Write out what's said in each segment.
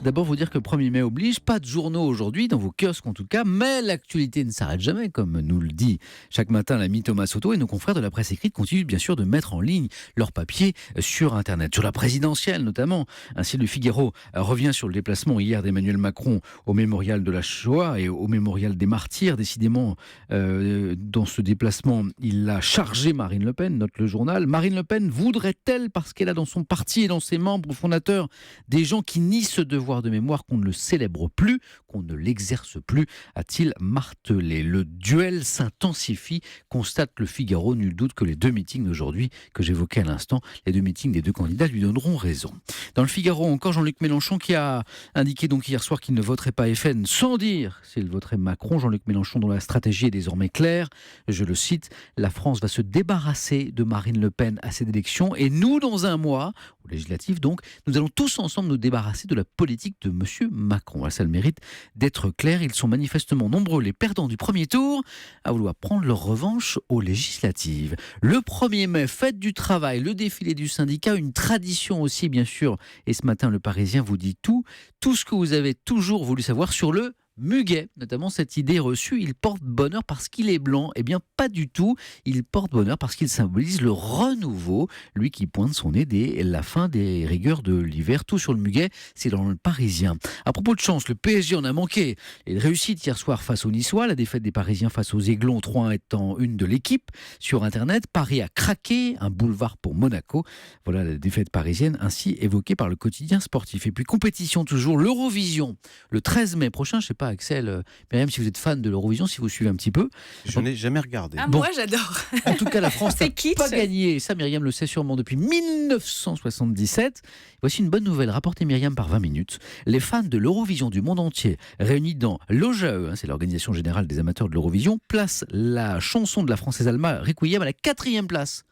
D'abord, vous dire que le 1er mai oblige, pas de journaux aujourd'hui, dans vos kiosques en tout cas, mais l'actualité ne s'arrête jamais, comme nous le dit chaque matin l'ami Thomas Soto, et nos confrères de la presse écrite continuent bien sûr de mettre en ligne leurs papiers sur Internet, sur la présidentielle notamment. Ainsi, le Figaro revient sur le déplacement hier d'Emmanuel Macron au mémorial de la Shoah et au mémorial des martyrs. Décidément, dans ce déplacement, il a chargé Marine Le Pen, note le journal. Marine Le Pen voudrait-elle, parce qu'elle a dans son parti et dans ses membres fondateurs des gens qui nient ce devoir de mémoire, qu'on ne le célèbre plus, qu'on ne l'exerce plus, a-t-il martelé. Le duel s'intensifie, constate le Figaro. Nul doute que les deux meetings d'aujourd'hui que j'évoquais à l'instant, les deux meetings des deux candidats lui donneront raison. Dans le Figaro encore, Jean-Luc Mélenchon qui a indiqué donc hier soir qu'il ne voterait pas FN sans dire s'il voterait Macron. Jean-Luc Mélenchon dont la stratégie est désormais claire. Je le cite, la France va se débarrasser de Marine Le Pen à cette élection et nous, dans un mois, aux législatives donc, nous allons tous ensemble nous débarrasser de la politique de M. Macron. Ça a le mérite d'être clair. Ils sont manifestement nombreux, les perdants du premier tour, à vouloir prendre leur revanche aux législatives. Le 1er mai, fête du travail, le défilé du syndicat, une tradition aussi bien sûr. Et ce matin, le Parisien vous dit tout ce que vous avez toujours voulu savoir sur le muguet, notamment cette idée reçue, il porte bonheur parce qu'il est blanc. Eh bien, pas du tout. Il porte bonheur parce qu'il symbolise le renouveau. Lui qui pointe son nez dès la fin des rigueurs de l'hiver. Tout sur le muguet, c'est dans le Parisien. À propos de chance, le PSG en a manqué. Et réussite hier soir face aux Niçois, la défaite des Parisiens face aux Aiglons, 3-1 étant une de l'équipe. Sur Internet, Paris a craqué, un boulevard pour Monaco. Voilà la défaite parisienne, ainsi évoquée par le quotidien sportif. Et puis compétition toujours, l'Eurovision, le 13 mai prochain, je sais pas Axel, Myriam, si vous êtes fan de l'Eurovision, si vous suivez un petit peu. Je n'ai jamais regardé. Ah, bon. Moi j'adore. En tout cas, la France n'a pas gagné. Ça, Myriam le sait sûrement depuis 1977. Voici une bonne nouvelle rapportée Myriam par 20 minutes. Les fans de l'Eurovision du monde entier, réunis dans l'OJAE, c'est l'Organisation Générale des Amateurs de l'Eurovision, placent la chanson de la Française Alma Requiem à la 4e place.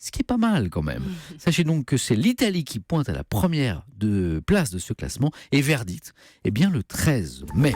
Ce qui est pas mal quand même. Sachez donc que c'est l'Italie qui pointe à la première place de ce classement et verdict, eh bien le 13 mai.